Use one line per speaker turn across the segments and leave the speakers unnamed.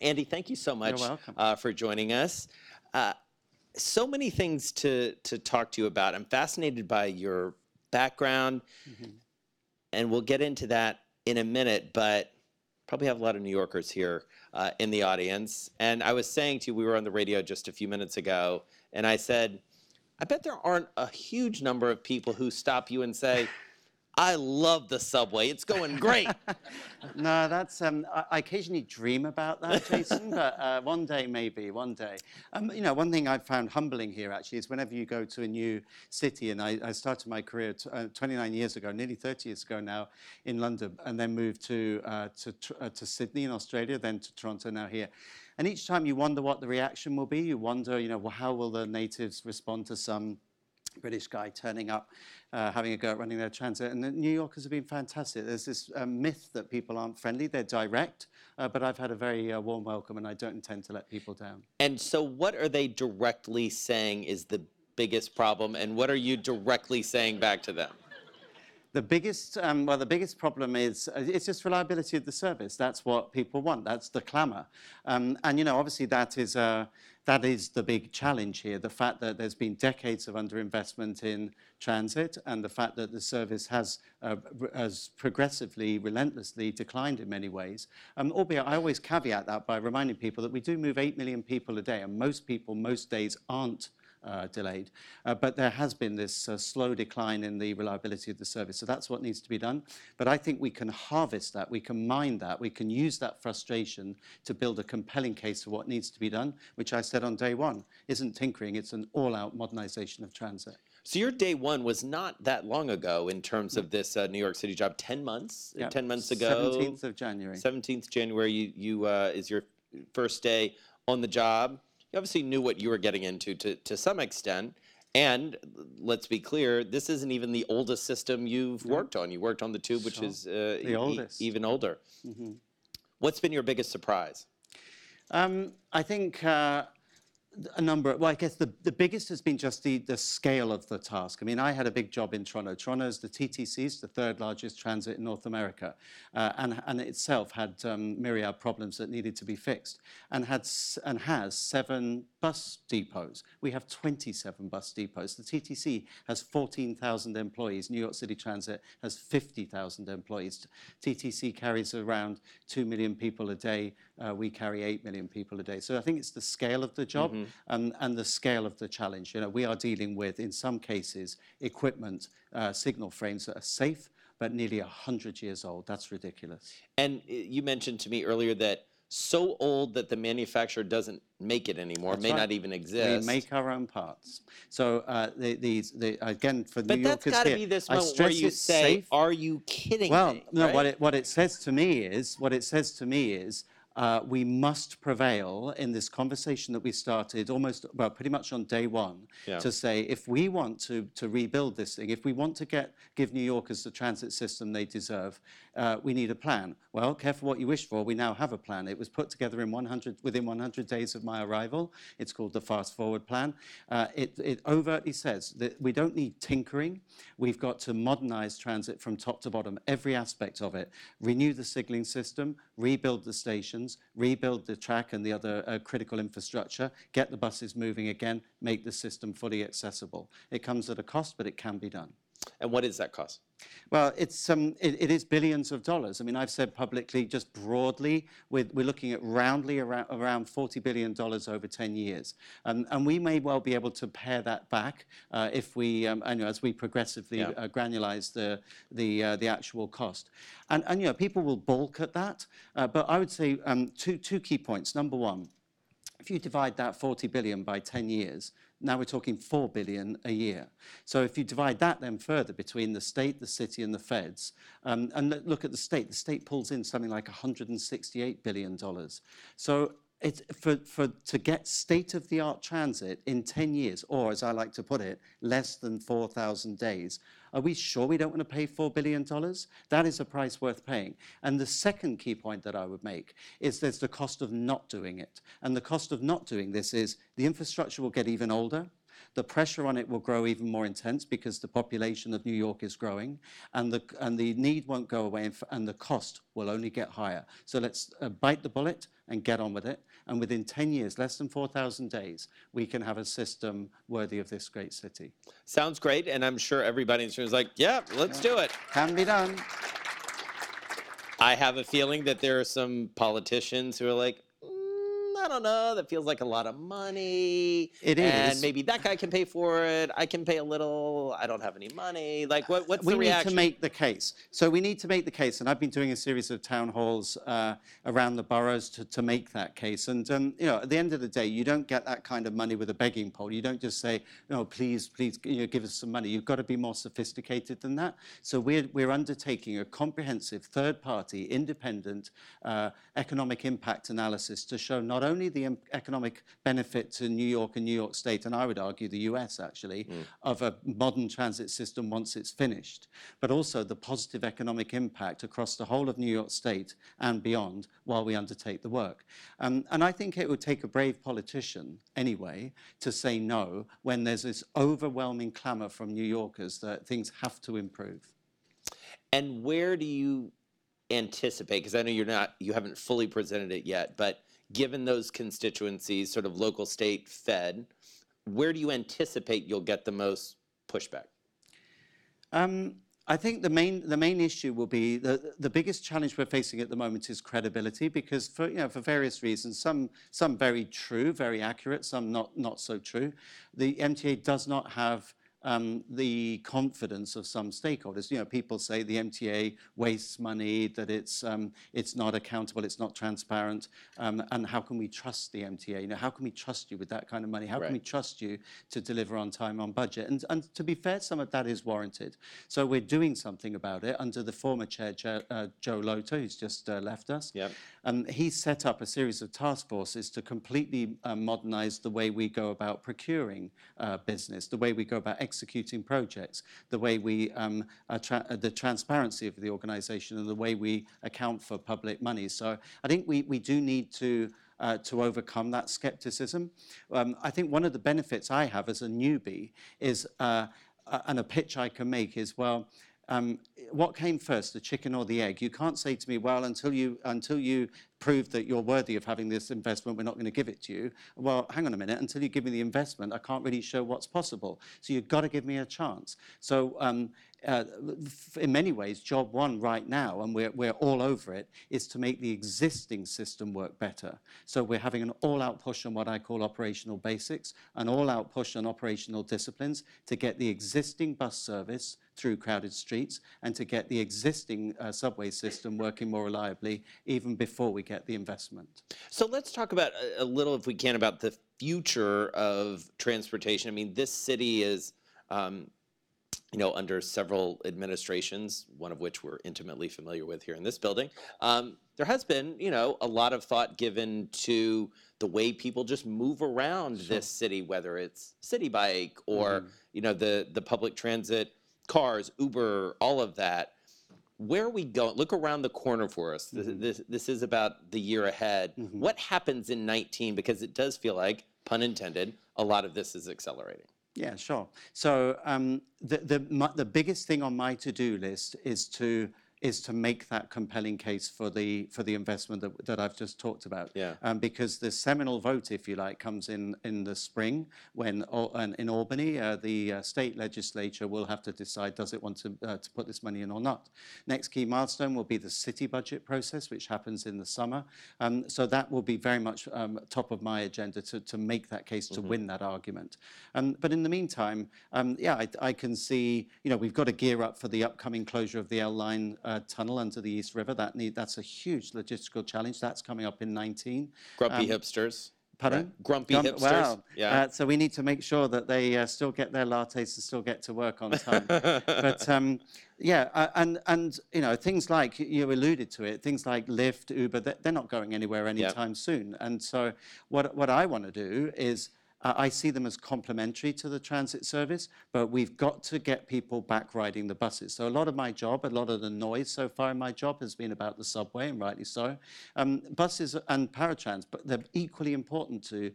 Andy, thank you so much
You're welcome.
for joining us. So many things to talk to you about. I'm fascinated by your background, and we'll get into that in a minute, but probably have a lot of New Yorkers here in the audience. And I was saying to you, we were on the radio just a few minutes ago, and I said, I bet there aren't a huge number of people who stop you and say, I love the subway. It's going great.
No, that's, I occasionally dream about that, Jason, but one day, maybe, one day. One thing I've found humbling here, actually, is whenever you go to a new city, and I started my career 29 years ago, nearly 30 years ago now, in London, and then moved to Sydney in Australia, then to Toronto, now here. And each time you wonder what the reaction will be. You wonder, well, how will the natives respond to some British guy turning up, having a go at running their transit. And the New Yorkers have been fantastic. There's this myth that people aren't friendly. They're direct, but I've had a very warm welcome, and I don't intend to let people down.
And so what are they directly saying is the biggest problem, and what are you directly saying back to them?
The biggest problem is it's just reliability of the service. That's what people want. That's the clamour. And obviously that is the big challenge here. The fact that there's been decades of underinvestment in transit, and the fact that the service has progressively, relentlessly declined in many ways. Albeit, I always caveat that by reminding people that we do move 8 million people a day, and most people, most days aren't delayed. But there has been this slow decline in the reliability of the service. So that's what needs to be done. But I think we can harvest that, we can mine that, we can use that frustration to build a compelling case for what needs to be done, which I said on day one isn't tinkering, it's an all-out modernization of transit.
So your day one was not that long ago in terms of this New York City job, 10 months?
Yep.
10 months ago?
17th of January.
17th January you is your first day on the job. You obviously knew what you were getting into to some extent. And let's be clear, this isn't even the oldest system you've worked on. You worked on the tube, which is
the oldest.
Even older. What's been your biggest surprise?
I think a number, well, I guess the biggest has been just the scale of the task. I mean, I had a big job in Toronto. Toronto is the TTC's, the third largest transit in North America, and it itself had myriad problems that needed to be fixed, and has 7 bus depots. We have 27 bus depots. The TTC has 14,000 employees. New York City Transit has 50,000 employees. TTC carries around 2 million people a day. We carry 8 million people a day. So I think it's the scale of the job and the scale of the challenge. We are dealing with, in some cases, equipment, signal frames that are safe, but nearly 100 years old. That's ridiculous.
And you mentioned to me earlier that so old that the manufacturer doesn't make it anymore, may not even exist.
We make our own parts. So again, for New Yorkers here,
but that's got to be this moment where you say,
safe.
"Are you kidding
well,
me?"
no.
Right?
What it says to me is, we must prevail in this conversation that we started pretty much on day one, to say if we want to rebuild this thing, if we want to give New Yorkers the transit system they deserve, we need a plan. Well, careful what you wish for. We now have a plan. It was put together within 100 days of my arrival. It's called the Fast Forward Plan. It overtly says that we don't need tinkering. We've got to modernize transit from top to bottom, every aspect of it. Renew the signaling system, rebuild the stations, rebuild the track and the other critical infrastructure, get the buses moving again, make the system fully accessible. It comes at a cost, but it can be done.
And what is that cost?
Well, it is billions of dollars. I mean, I've said publicly, just broadly, we're looking at roundly around $40 billion over 10 years. And we may well be able to pare that back if we, as we progressively granularize the actual cost. And people will balk at that. But I would say two key points. Number one, if you divide that 40 billion by 10 years, now we're talking 4 billion a year. So if you divide that then further between the state, the city, and the feds, and look at the state pulls in something like $168 billion. So it's to get state-of-the-art transit in 10 years, or as I like to put it, less than 4,000 days. Are we sure we don't want to pay $4 billion? That is a price worth paying. And the second key point that I would make is there's the cost of not doing it. And the cost of not doing this is the infrastructure will get even older. The pressure on it will grow even more intense because the population of New York is growing, and the need won't go away, and the cost will only get higher. So let's bite the bullet and get on with it. And within 10 years, less than 4,000 days, we can have a system worthy of this great city.
Sounds great, and I'm sure everybody in this room is like, yeah, let's do it.
Can be done.
I have a feeling that there are some politicians who are like, I don't know, that feels like a lot of money.
It is.
And maybe that guy can pay for it. I can pay a little. I don't have any money. Like, what's the reaction?
We need to make the case. So we need to make the case. And I've been doing a series of town halls around the boroughs to make that case. And, you know, at the end of the day, you don't get that kind of money with a begging pole. You don't just say, no, please, give us some money. You've got to be more sophisticated than that. So we're undertaking a comprehensive third-party, independent economic impact analysis to show not only the economic benefit to New York and New York State, and I would argue the US actually, of a modern transit system once it's finished, but also the positive economic impact across the whole of New York State and beyond while we undertake the work. And I think it would take a brave politician anyway to say no when there's this overwhelming clamor from New Yorkers that things have to improve.
And where do you anticipate, because I know you haven't fully presented it yet, but given those constituencies, sort of local, state, Fed, where do you anticipate you'll get the most pushback?
I think the main issue will be the biggest challenge we're facing at the moment is credibility, because for various reasons, some very true, very accurate, some not so true. The MTA does not have the confidence of some stakeholders. You know, people say the MTA wastes money, that it's not accountable, it's not transparent, and how can we trust the MTA? You know, how can we trust you with that kind of money? How can we trust you to deliver on time, on budget? And to be fair, some of that is warranted. So we're doing something about it under the former chair, Joe Lotto, who's just left us.
Yep.
He set up a series of task forces to completely modernize the way we go about procuring business, the way we go about executing projects, the way we, the transparency of the organization and the way we account for public money. So I think we do need to overcome that skepticism. I think one of the benefits I have as a newbie is, and a pitch I can make is, well, what came first, the chicken or the egg? You can't say to me, well, until you prove that you're worthy of having this investment, we're not going to give it to you. Well, hang on a minute, until you give me the investment, I can't really show what's possible. So you've got to give me a chance. So in many ways, job one right now, and we're all over it, is to make the existing system work better. So we're having an all-out push on what I call operational basics, an all-out push on operational disciplines to get the existing bus service through crowded streets and to get the existing subway system working more reliably even before we get the investment.
So let's talk about a little, if we can, about the future of transportation. I mean, this city is, you know, under several administrations, one of which we're intimately familiar with here in this building. There has been, you know, a lot of thought given to the way people just move around this city, whether it's City Bike or, you know, the public transit, cars, Uber, all of that. Where are we going? Look around the corner for us. This is about the year ahead. What happens in 19? Because it does feel like, pun intended, a lot of this is accelerating.
Yeah, sure. So the biggest thing on my to-do list is to make that compelling case for the investment that I've just talked about.
Yeah.
Because the seminal vote, if you like, comes in the spring when in Albany the state legislature will have to decide, does it want to put this money in or not. Next key milestone will be the city budget process, which happens in the summer. So that will be very much top of my agenda to make that case, to win that argument. But in the meantime, yeah, I can see, you know, we've got to gear up for the upcoming closure of the L line tunnel under the East River. That's a huge logistical challenge. That's coming up in 19.
Grumpy hipsters.
Pardon?
Right. Grumpy hipsters.
Wow.
Yeah.
So we need to make sure that they still get their lattes and still get to work on time. But yeah, and you know, things like, you alluded to it, things like Lyft, Uber, they're not going anywhere anytime soon. And so what I want to do is I see them as complementary to the transit service, but we've got to get people back riding the buses. So a lot of my job, a lot of the noise so far in my job has been about the subway, and rightly so. Buses and paratrans, but they're equally important to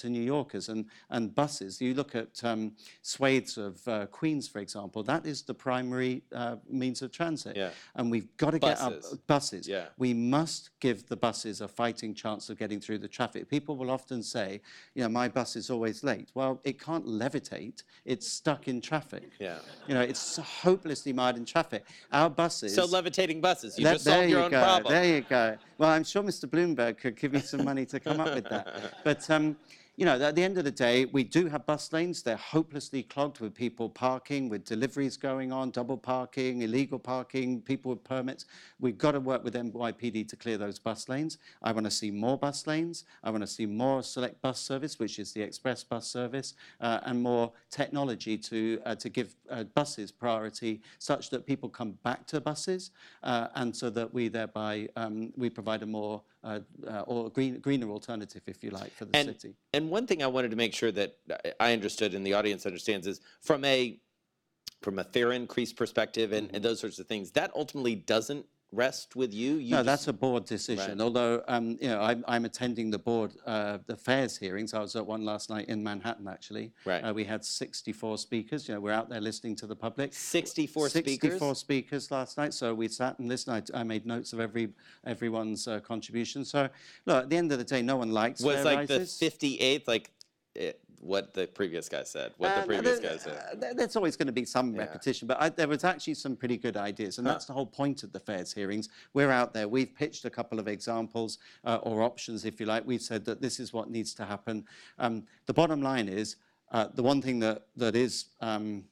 New Yorkers. And buses, you look at swathes of Queens, for example, that is the primary means of transit.
Yeah.
And we've got to get our buses.
Yeah.
We must give the buses a fighting chance of getting through the traffic. People will often say, you know, my bus is always late. Well, it can't levitate. It's stuck in traffic.
Yeah.
You know, it's hopelessly mired in traffic. Our buses...
So levitating buses. You just solved your own problem.
There you go. Well, I'm sure Mr. Bloomberg could give me some money to come up with that. But you know, at the end of the day, we do have bus lanes. They're hopelessly clogged with people parking, with deliveries going on, double parking, illegal parking, people with permits. We've got to work with NYPD to clear those bus lanes. I want to see more bus lanes. I want to see more select bus service, which is the express bus service, and more technology to give buses priority such that people come back to buses, and so that we thereby we provide a more or greener alternative, if you like, for the city.
And one thing I wanted to make sure that I understood and the audience understands is from a fare increase perspective and those sorts of things, that ultimately doesn't rest with you?
No, that's a board decision.
Right.
Although, you know, I'm attending the board, the fares hearings. I was at one last night in Manhattan, actually.
Right.
We had 64 speakers. You know, we're out there listening to the public.
64 speakers?
64 speakers last night. So we sat and listened. I made notes of everyone's contribution. So, look, at the end of the day, no one likes fare
like
rises.
the 58th, like what the previous guy said,
There's always going to be some repetition, but there was actually some pretty good ideas, and that's the whole point of the fares hearings. We're out there. We've pitched a couple of examples or options, if you like. We've said that this is what needs to happen. The bottom line is the one thing that is an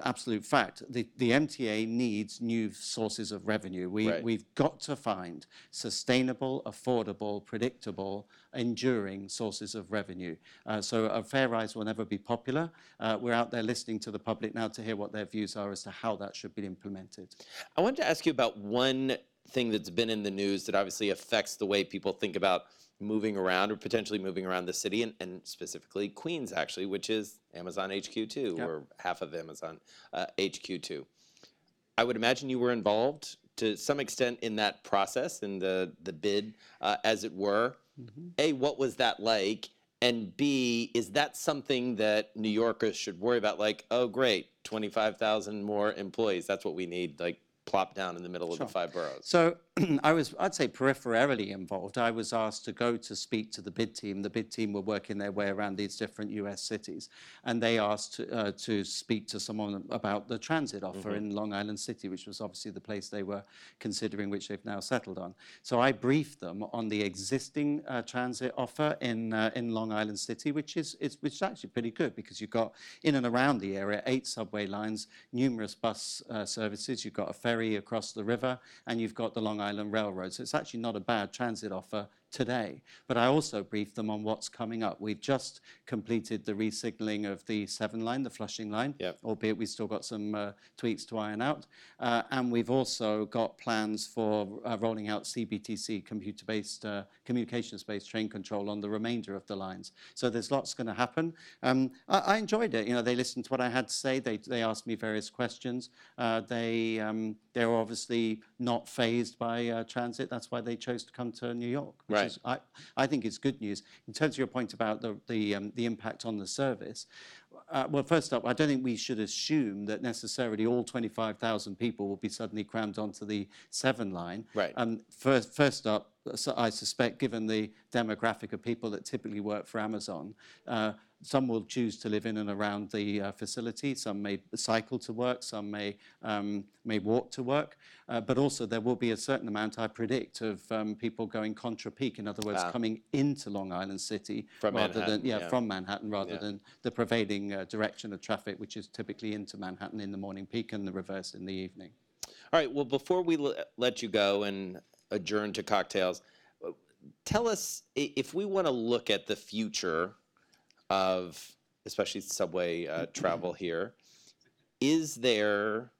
absolute fact. The MTA needs new sources of revenue. We've got to find sustainable, affordable, predictable, enduring sources of revenue. So a fare rise will never be popular. We're out there listening to the public now to hear what their views are as to how that should be implemented.
I wanted to ask you about one thing that's been in the news that obviously affects the way people think about moving around or potentially moving around the city, and specifically Queens, actually, which is Amazon HQ2, or half of Amazon HQ2. I would imagine you were involved to some extent in that process, in the bid, as it were. Mm-hmm. A, what was that like? And B, is that something that New Yorkers should worry about? Like, oh, great, 25,000 more employees. That's what we need, like, plop down in the middle of the 5 boroughs.
So I'd say peripherally involved. I was asked to go to speak to the bid team. The bid team were working their way around these different US cities, and they asked to speak to someone about the transit offer in Long Island City, which was obviously the place they were considering, which they've now settled on. So I briefed them on the existing transit offer in Long Island City, which is actually pretty good, because you've got in and around the area 8 subway lines, numerous bus services. You've got a ferry across the river, and you've got the Long Island Railroad. So it's actually not a bad transit offer today. But I also briefed them on what's coming up. We've just completed the resignaling of the 7 line, the Flushing line, albeit we've still got some tweaks to iron out. And we've also got plans for rolling out CBTC, computer-based, communications-based train control on the remainder of the lines. So there's lots going to happen. I enjoyed it. You know, they listened to what I had to say. They asked me various questions. They were obviously not fazed by transit. That's why they chose to come to New York. Which is, I think it's good news. In terms of your point about the impact on the service, well, first up, I don't think we should assume that necessarily all 25,000 people will be suddenly crammed onto the 7 line.
Right.
First up, so I suspect, given the demographic of people that typically work for Amazon, some will choose to live in and around the facility. Some may cycle to work. Some may walk to work. But also there will be a certain amount, I predict, of people going contra peak. In other words, coming into Long Island City
from
from Manhattan, rather than the prevailing direction of traffic, which is typically into Manhattan in the morning peak and the reverse in the evening.
All right. Well, before we let you go and adjourn to cocktails, tell us, if we want to look at the future of especially subway travel here, is there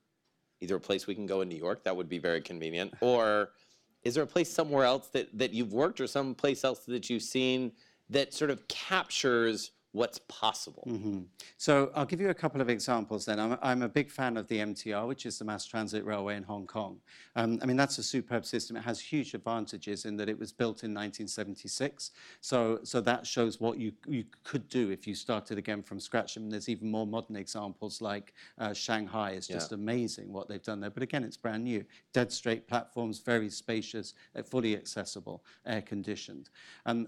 either a place we can go in New York that would be very convenient, or is there a place somewhere else that you've worked, or some place else that you've seen that sort of captures what's possible?
So I'll give you a couple of examples then. I'm a big fan of the MTR, which is the Mass Transit Railway in Hong Kong. I mean, that's a superb system. It has huge advantages in that it was built in 1976. So that shows what you could do if you started again from scratch. I mean, there's even more modern examples like Shanghai. It's just amazing what they've done there. But again, it's brand new. Dead straight platforms, very spacious, fully accessible, air conditioned.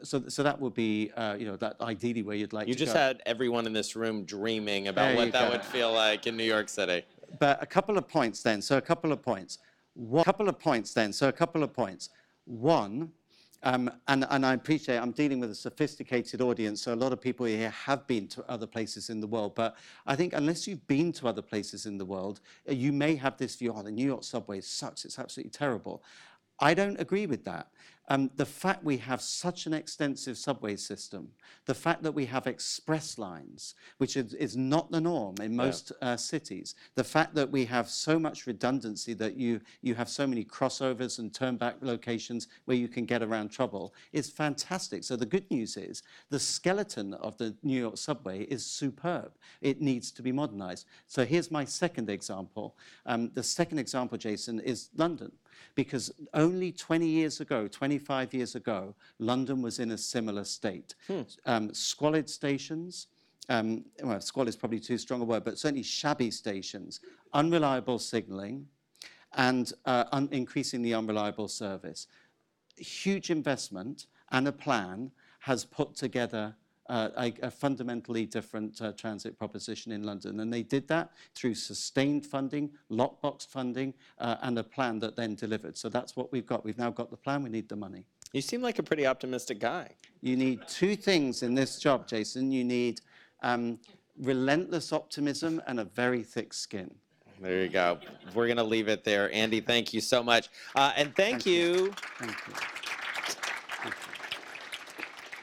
So that would be, that ideally where you'd like to
You just
go.
had everyone in this room dreaming about
There
what
you
that
go.
would feel like in New York City.
But a couple of points then. So a couple of points. One, and I appreciate I'm dealing with a sophisticated audience, so a lot of people here have been to other places in the world. But I think unless you've been to other places in the world, you may have this view, oh, the New York subway sucks, it's absolutely terrible. I don't agree with that. The fact we have such an extensive subway system, the fact that we have express lines, which is not the norm in most cities, the fact that we have so much redundancy that you have so many crossovers and turn-back locations where you can get around trouble is fantastic. So the good news is the skeleton of the New York subway is superb. It needs to be modernized. So here's my second example. The second example, Jason, is London. Because only 20 years ago, 25 years ago, London was in a similar state. Squalid stations, well, squalid is probably too strong a word, but certainly shabby stations, unreliable signalling, and increasing the unreliable service. Huge investment and a plan has put together a fundamentally different transit proposition in London. And they did that through sustained funding, lockbox funding, and a plan that then delivered. So that's what we've got. We've now got the plan, we need the money.
You seem like a pretty optimistic guy.
You need two things in this job, Jason. You need relentless optimism and a very thick skin.
There you go. We're going to leave it there. Andy, thank you so much. And thank you.
Thank you.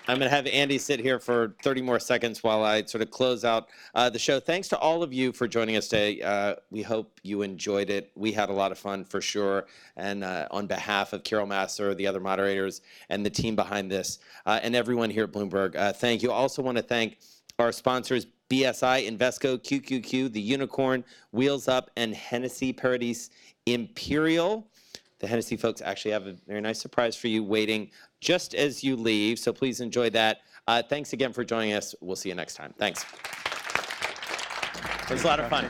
I'm going to have Andy sit here for 30 more seconds while I sort of close out the show. Thanks to all of you for joining us today. We hope you enjoyed it. We had a lot of fun for sure. And on behalf of Carol Masser, the other moderators, and the team behind this, and everyone here at Bloomberg, thank you. I also want to thank our sponsors, BSI, Invesco, QQQ, The Unicorn, Wheels Up, and Hennessy Paradis Imperial. The Hennessy folks actually have a very nice surprise for you waiting just as you leave, so please enjoy that. Thanks again for joining us. We'll see you next time. Thanks. It was a lot of fun.